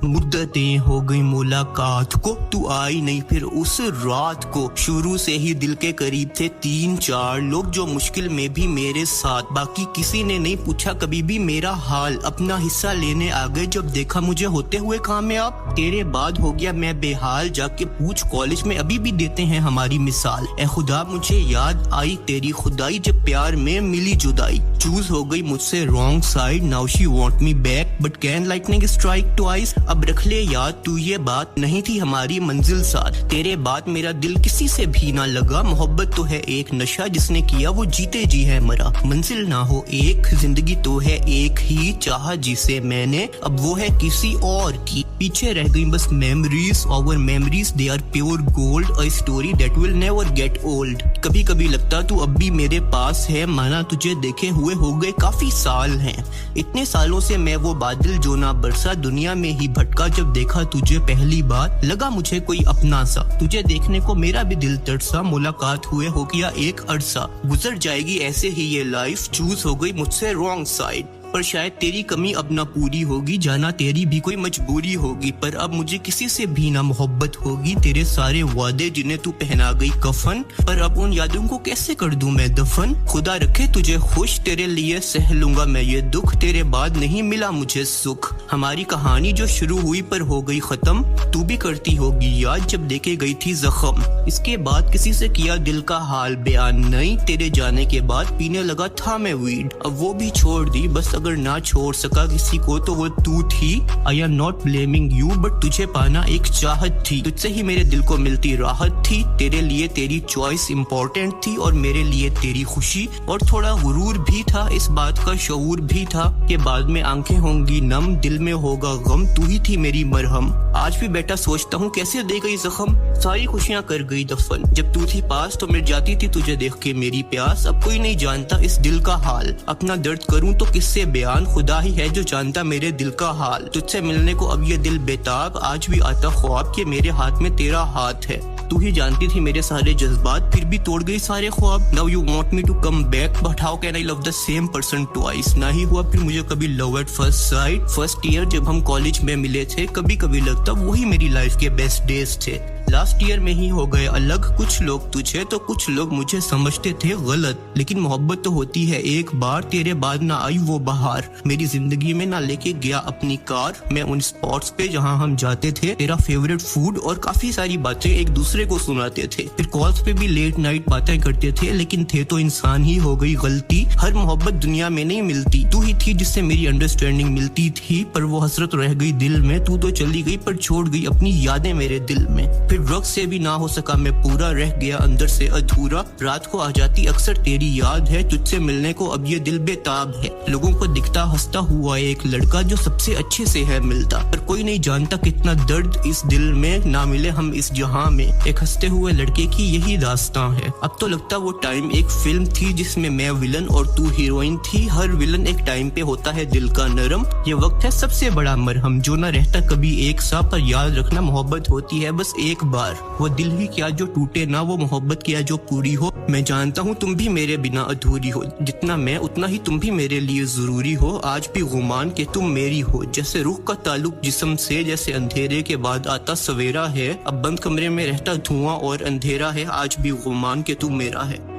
मुद्दतें हो गई मुलाकात को, तू आई नहीं फिर उस रात को। शुरू से ही दिल के करीब थे 3-4 लोग जो मुश्किल में भी मेरे साथ, बाकी किसी ने नहीं पूछा कभी भी मेरा हाल। अपना हिस्सा लेने आ गए जब देखा मुझे होते हुए कामयाब। तेरे बाद हो गया मैं बेहाल, जाके पूछ कॉलेज में अभी भी देते हैं हमारी मिसाल। ए खुदा मुझे याद आई तेरी खुदाई, जब प्यार में मिली जुदाई। चूज हो गई मुझसे wrong side, now she want me back but can lightning strike twice. अब रख ले याद तू ये बात, नहीं थी हमारी मंजिल साथ। तेरे बाद मेरा दिल किसी से भी ना लगा, मोहब्बत तो है एक नशा जिसने किया वो जीते जी है मरा। मंजिल ना हो एक, जिंदगी तो है एक ही, चाहा जिसे मैंने अब वो है किसी और की। पीछे रह गई बस मेमोरीज, और memories they are pure gold, a story that will never get old. कभी कभी लगता तू अब भी मेरे पास है, माना तुझे देखे हुए हो गए काफी साल हैं। इतने सालों से मैं वो बादल जो ना बरसा, दुनिया में ही भटका। जब देखा तुझे पहली बार लगा मुझे कोई अपना सा, तुझे देखने को मेरा भी दिल तरसा। मुलाकात हुए हो गया एक अरसा, गुजर जाएगी ऐसे ही ये लाइफ। चूज हो गई मुझसे रॉन्ग साइड, पर शायद तेरी कमी अब ना पूरी होगी। जाना तेरी भी कोई मजबूरी होगी, पर अब मुझे किसी से भी ना मोहब्बत होगी। तेरे सारे वादे जिन्हें तू पहना गई कफन, पर अब उन यादों को कैसे कर दूं मैं दफन। खुदा रखे तुझे खुश, तेरे लिए सह लूंगा मैं ये दुख। तेरे बाद नहीं मिला मुझे सुख, हमारी कहानी जो शुरू हुई पर हो गई खत्म। तू भी करती होगी याद जब देखे गई थी जख्म। इसके बाद किसी से किया दिल का हाल बयान नहीं, तेरे जाने के बाद पीने लगा था मैं वीड। अब वो भी छोड़ दी, बस अगर ना छोड़ सका किसी को तो वो तू थी। I am not blaming you, but तुझे पाना एक चाहत थी। तुझसे ही मेरे दिल को मिलती राहत थी। तेरे लिए तेरी चॉइस इम्पोर्टेंट थी, और मेरे लिए तेरी खुशी। और थोड़ा गुरूर भी था, इस बात का शऊर भी था कि बाद में आंखें होंगी नम, दिल में होगा गम। तू ही थी मेरी मरहम। आज भी बेटा सोचता हूँ कैसे दे गई जख्म, सारी खुशियाँ कर गई दफन। जब तू थी पास तो मिट जाती थी तुझे देख के मेरी प्यास। अब कोई नहीं जानता इस दिल का हाल, अपना दर्द करूँ तो किससे बयान। खुदा ही है जो जानता मेरे दिल का हाल। तुझसे मिलने को अब ये दिल बेताब, आज भी आता ख्वाब कि मेरे हाथ में तेरा हाथ है। तू ही जानती थी मेरे सारे जज्बात, फिर भी तोड़ गई सारे ख्वाब। Now you want me to come back, but how can I love the same person twice. ना ही हुआ फिर मुझे कभी love at first sight. First year जब हम कॉलेज में मिले थे, कभी कभी लगता वही मेरी लाइफ के बेस्ट डेज थे। लास्ट ईयर में ही हो गए अलग, कुछ लोग तुझे तो कुछ लोग मुझे समझते थे गलत। लेकिन मोहब्बत तो होती है एक बार, तेरे बाद ना आई वो बहार। मेरी जिंदगी में ना लेके गया अपनी कार, मैं उन स्पॉट्स पे जहाँ हम जाते थे। तेरा फेवरेट फूड और काफी सारी बातें एक दूसरे को सुनाते थे। फिर कॉल्स पे भी लेट नाइट बातें करते थे, लेकिन थे तो इंसान ही, हो गई गलती। हर मोहब्बत दुनिया में नहीं मिलती, तू ही थी जिससे मेरी अंडरस्टैंडिंग मिलती थी। पर वो हसरत रह गई दिल में, तू तो चली गई पर छोड़ गई अपनी यादें मेरे दिल में। ड्रग से भी ना हो सका मैं पूरा, रह गया अंदर से अधूरा। रात को आ जाती अक्सर तेरी याद है, तुझसे मिलने को अब ये दिल बेताब है। लोगों को दिखता हंसता हुआ एक लड़का जो सबसे अच्छे से है मिलता, पर कोई नहीं जानता कितना दर्द इस दिल में, ना मिले हम इस जहां में। एक हंसते हुए लड़के की यही दास्तां है। अब तो लगता वो टाइम एक फिल्म थी जिसमें मैं विलन और तू हीरोइन थी। हर विलन एक टाइम पे होता है दिल का नरम, ये वक्त है सबसे बड़ा मरहम। जो ना रहता कभी एक सा, पर याद रखना मोहब्बत होती है बस एक बार। वो दिल ही क्या जो टूटे ना, वो मोहब्बत क्या जो पूरी हो। मैं जानता हूँ तुम भी मेरे बिना अधूरी हो, जितना मैं उतना ही तुम भी मेरे लिए जरूरी हो। आज भी गुमान के तुम मेरी हो, जैसे रूह का ताल्लुक जिस्म से, जैसे अंधेरे के बाद आता सवेरा है। अब बंद कमरे में रहता धुआं और अंधेरा है, आज भी गुमान के तुम मेरा है।